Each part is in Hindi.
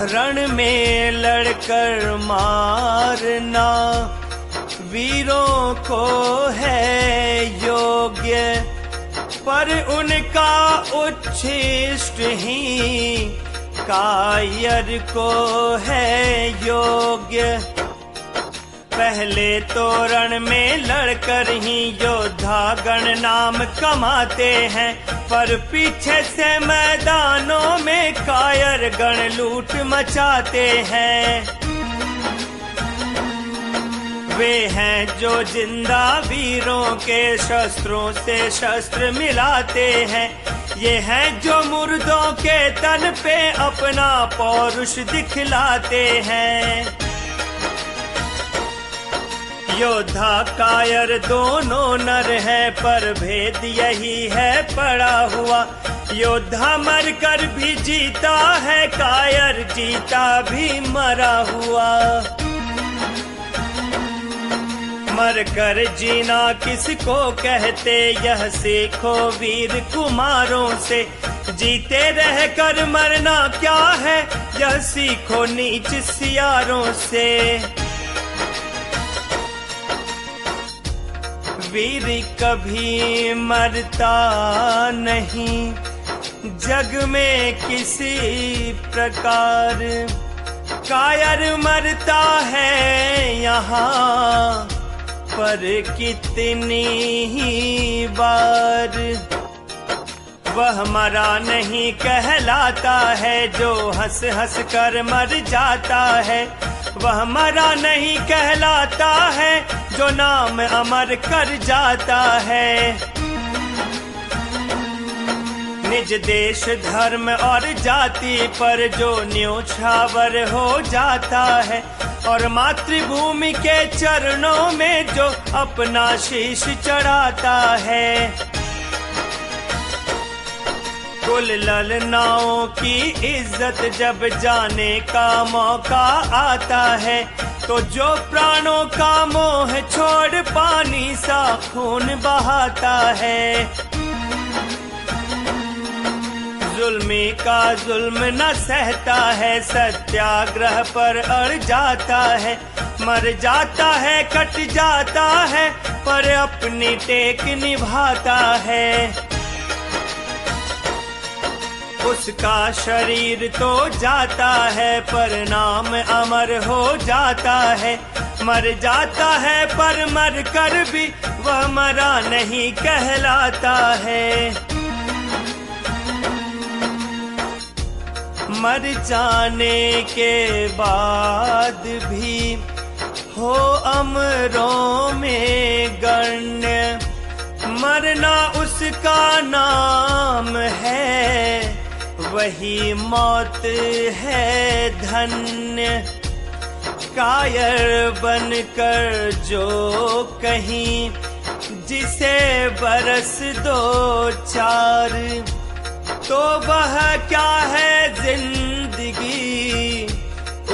रण में लड़कर मारना वीरों को है योग्य, पर उनका उच्छिष्ट ही कायर को है योग्य। पहले तो रण में लड़कर ही योद्धा गण नाम कमाते हैं, पर पीछे से मैदानों में कायर गण लूट मचाते हैं। वे हैं जो जिंदा वीरों के शस्त्रों से शस्त्र मिलाते हैं, ये हैं जो मुर्दों के तन पे अपना पौरुष दिखलाते हैं। योद्धा कायर दोनों नर है, पर भेद यही है पड़ा हुआ। योद्धा मर कर भी जीता है, कायर जीता भी मरा हुआ। मर कर जीना किसको कहते, यह सीखो वीर कुमारों से। जीते रह कर मरना क्या है, यह सीखो नीच सियारों से। वीर कभी मरता नहीं जग में किसी प्रकार, कायर मरता है यहाँ पर कितनी ही बार। वह मरा नहीं कहलाता है जो हंस हंस कर मर जाता है। वह मरा नहीं कहलाता है जो नाम अमर कर जाता है। निज देश धर्म और जाति पर जो न्योछावर हो जाता है, और मातृभूमि के चरणों में जो अपना शीश चढ़ाता है। कुल ललनाओं की इज्जत जब जाने का मौका आता है, तो जो प्राणों का मोह छोड़ पानी सा खून बहाता है। जुल्मी का जुल्म न सहता है, सत्याग्रह पर अड़ जाता है। मर जाता है कट जाता है, पर अपनी टेक निभाता है। उसका शरीर तो जाता है पर नाम अमर हो जाता है। मर जाता है पर मर कर भी वह मरा नहीं कहलाता है। मर जाने के बाद भी हो अमरों में गण्य, मरना उसका नाम है, वही मौत है धन्य। कायर बनकर जो कहीं जिसे बरस दो चार, तो वह क्या है जिंदगी,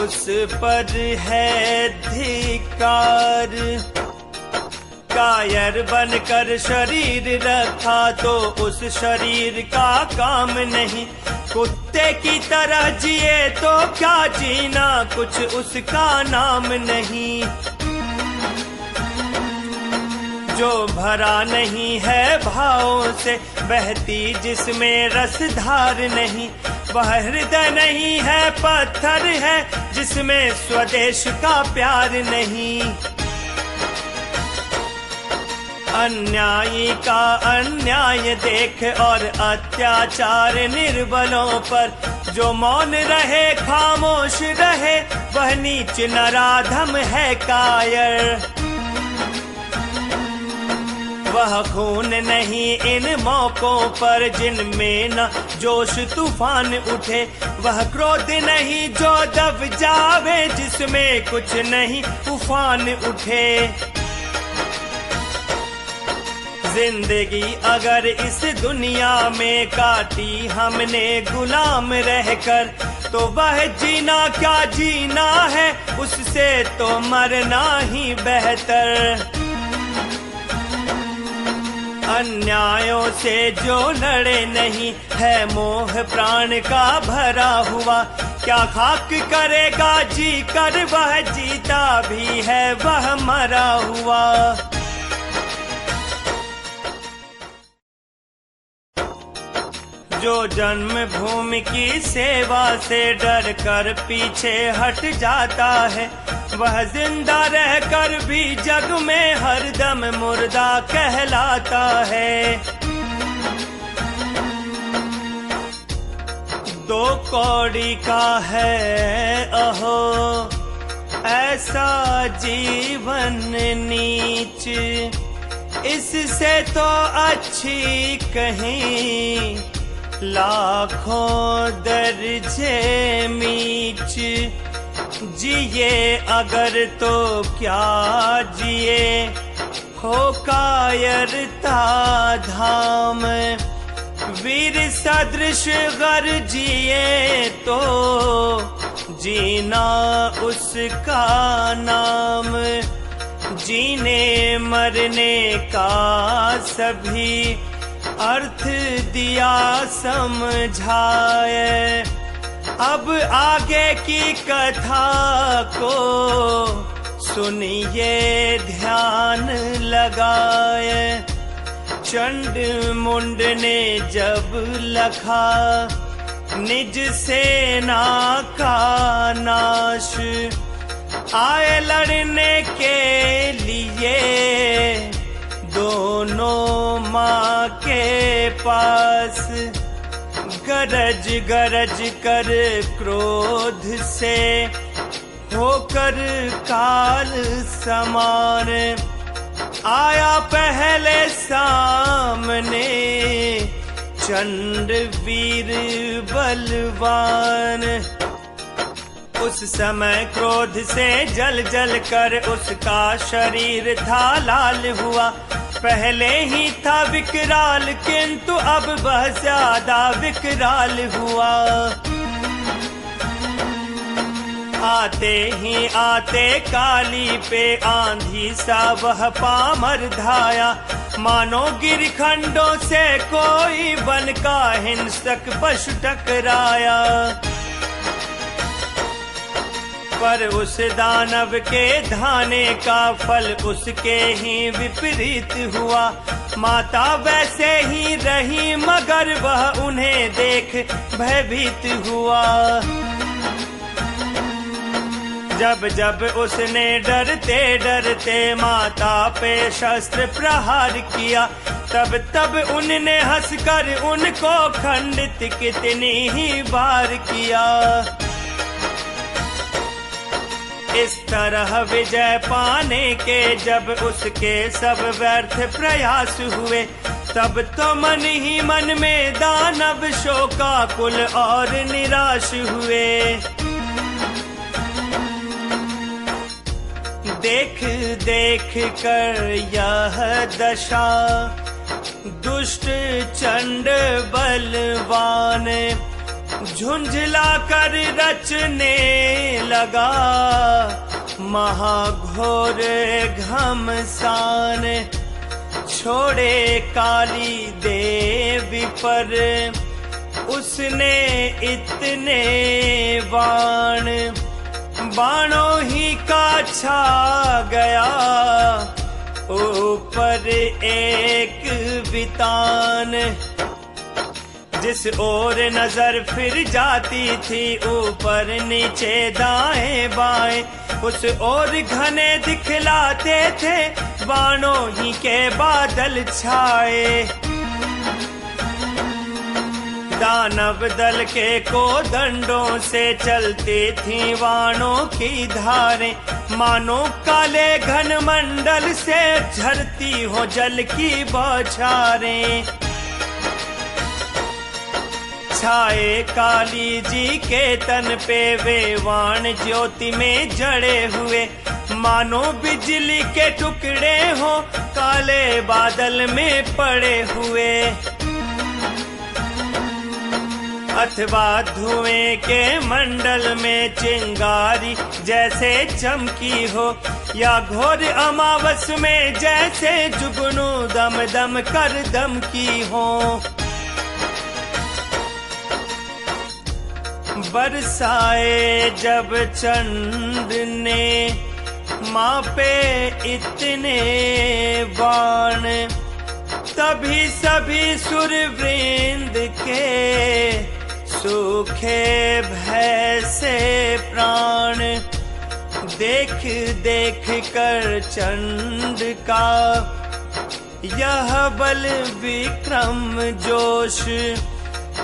उस पर है धिक्कार। कायर बनकर शरीर रखा तो उस शरीर का काम नहीं। कुत्ते की तरह जिए तो क्या जीना, कुछ उसका नाम नहीं। जो भरा नहीं है भावों से, बहती जिसमें रसधार नहीं, वह हृदय नहीं है पत्थर है जिसमें स्वदेश का प्यार नहीं। अन्यायी का अन्याय देख और अत्याचार निर्बलों पर, जो मौन रहे खामोश रहे वह नीच नराधम है कायर। वह खून नहीं इन मौकों पर जिनमें न जोश तूफान उठे, वह क्रोध नहीं जो दब जावे जिसमें कुछ नहीं तूफान उठे। जिंदगी अगर इस दुनिया में काटी हमने गुलाम रहकर, तो वह जीना क्या जीना है, उससे तो मरना ही बेहतर। अन्यायों से जो लड़े नहीं है मोह प्राण का भरा हुआ, क्या खाक करेगा जी कर, वह जीता भी है वह मरा हुआ। जो जन्मभूमि की सेवा से डर कर पीछे हट जाता है, वह जिंदा रहकर भी जग में हरदम मुर्दा कहलाता है। दो कौड़ी का है अहो ऐसा जीवन नीच, इससे तो अच्छी कहीं लाखों दर्जे मीच। जिए अगर तो क्या जिए हो कायरता धाम, वीर सदृश गर जिए तो जीना उसका नाम। जीने मरने का सभी अर्थ दिया समझाए, अब आगे की कथा को सुनिए ध्यान लगाए। चंड मुंड ने जब लखा निज सेना का नाश, आए लड़ने के लिए दोनों माँ के पास। गरज गरज कर क्रोध से होकर काल समान, आया पहले सामने चंड वीर बलवान। उस समय क्रोध से जल जल कर उसका शरीर था लाल हुआ। पहले ही था विकराल किंतु अब वह ज्यादा विकराल हुआ। आते ही आते काली पे आंधी सा वह पामर धाया, मानो गिरखंडों से कोई वन का हिंसक पशु टकराया। पर उस दानव के धाने का फल उसके ही विपरीत हुआ। माता वैसे ही रही मगर वह उन्हें देख भयभीत हुआ। जब जब उसने डरते डरते माता पे शस्त्र प्रहार किया, तब तब उनने हंसकर उनको खंडित कितनी ही बार किया। इस तरह विजय पाने के जब उसके सब व्यर्थ प्रयास हुए, तब तो मन ही मन में दानव शोकाकुल और निराश हुए। देख देख कर यह दशा दुष्ट चंड बलवान, झुंझला कर रचने लगा महाघोर घमसान। छोड़े काली देवी पर उसने इतने बाण, बाणों ही का छा गया ऊपर एक वितान। जिस ओर नजर फिर जाती थी ऊपर नीचे दाएं बाएं, उस ओर घने दिखलाते थे बाणों ही के बादल छाए। दानव दल के कोदंडों से चलती थी बाणों की धारें, मानो काले घन मंडल से झरती हो जल की बौछारें। छाए काली जी के तन पे वे वाण ज्योति में जड़े हुए, मानो बिजली के टुकड़े हो काले बादल में पड़े हुए। अथवा धुएं के मंडल में चिंगारी जैसे चमकी हो, या घोर अमावस में जैसे जुगनू दम दम कर दम की हो। बरसाए जब चंड ने माँ पे इतने बाण, तभी सभी सुरवृंद के सूखे भय से प्राण। देख देख कर चंड का यह बल विक्रम जोश,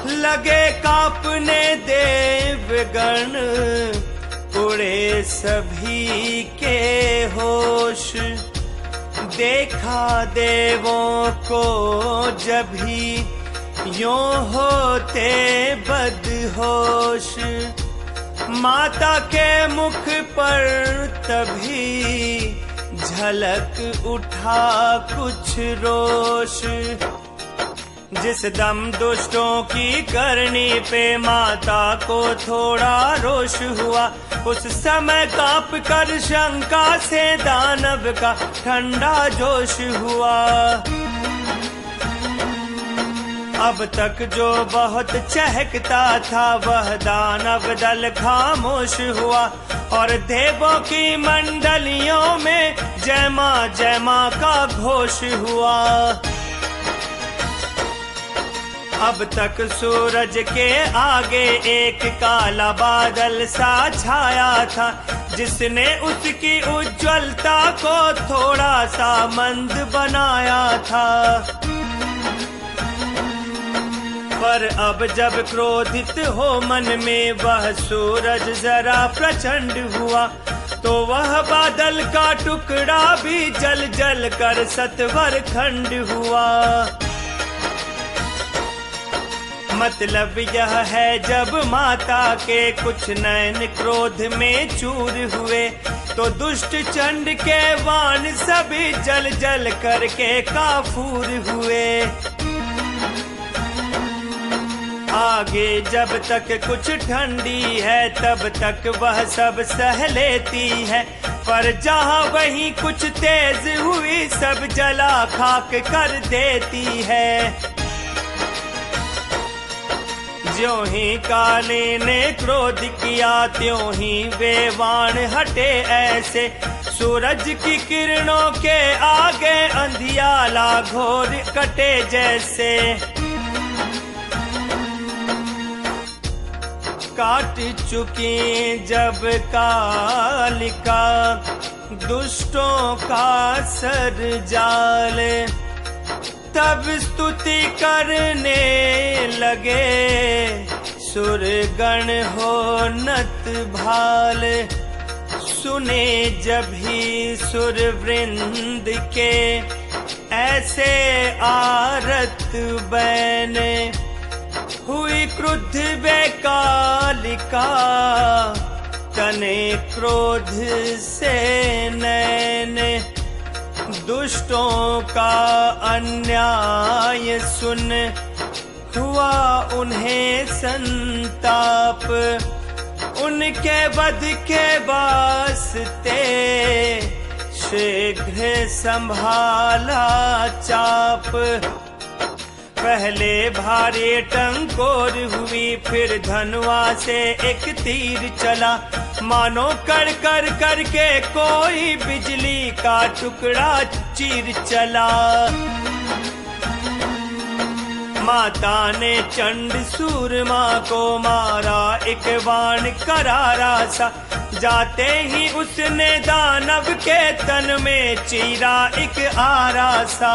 लगे कांपने देवगण, उड़े सभी के होश। देखा देवों को जब ही यों होते बदहोश, माता के मुख पर तभी झलक उठा कुछ रोष। जिस दम दुष्टों की करनी पे माता को थोड़ा रोष हुआ, उस समय कांप कर शंका से दानव का ठंडा जोश हुआ। अब तक जो बहुत चहकता था वह दानव दल खामोश हुआ, और देवों की मंडलियों में जय माँ का घोष हुआ। अब तक सूरज के आगे एक काला बादल सा छाया था, जिसने उसकी उज्ज्वलता को थोड़ा सा मंद बनाया था। पर अब जब क्रोधित हो मन में वह सूरज जरा प्रचंड हुआ, तो वह बादल का टुकड़ा भी जल जल कर सत्वर खंड हुआ। मतलब यह है जब माता के कुछ नयन क्रोध में चूर हुए, तो दुष्ट चंड के वाण सभी जल जल करके काफूर हुए। आगे जब तक कुछ ठंडी है तब तक वह सब सह लेती है, पर जहाँ वहीं कुछ तेज हुई सब जला खाक कर देती है। ज्यों ही काली ने क्रोध किया त्यों ही वे वाण हटे ऐसे, सूरज की किरणों के आगे अंधियाला घोर कटे जैसे। काट चुकी जब कालिका दुष्टों का सर जाल, तब स्तुति करने लगे सुरगण हो नत भाल। सुने जब ही सुरवृंद के ऐसे आरत बैन, हुई क्रुद्ध वे कालिका तने क्रोध से नैन। दुष्टों का अन्याय सुन हुआ उन्हें संताप, उनके वध के वास्ते शीघ्र संभाला चाप। पहले भारी टंकोर हुई फिर धनुआ से एक तीर चला, मानो कड़ कर करके कोई बिजली का टुकड़ा चीर चला। माता ने चंड सूरमा को मारा एक बाण करारा सा, जाते ही उसने दानव के तन में चीरा एक आरा सा।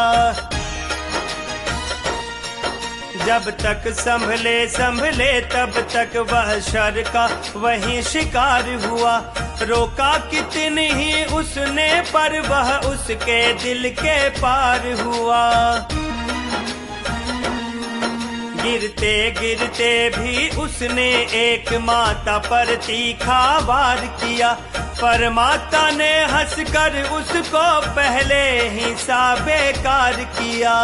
जब तक संभले तब तक वह शर का वही शिकार हुआ, रोका कितनी ही उसने पर वह उसके दिल के पार हुआ। गिरते गिरते भी उसने एक माता पर तीखा वार किया, पर माता ने हंसकर उसको पहले ही सा बेकार किया।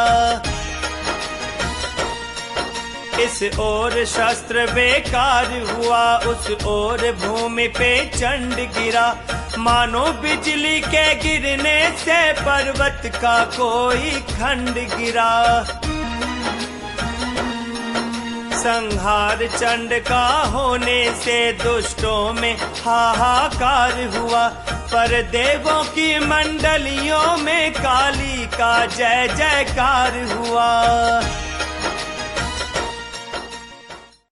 इस ओर शस्त्र बेकार हुआ, उस ओर भूमि पे चंड गिरा, मानो बिजली के गिरने से पर्वत का कोई खंड गिरा। संहार चंड का होने से दुष्टों में हाहाकार हुआ, पर देवों की मंडलियों में काली का जय जयकार हुआ।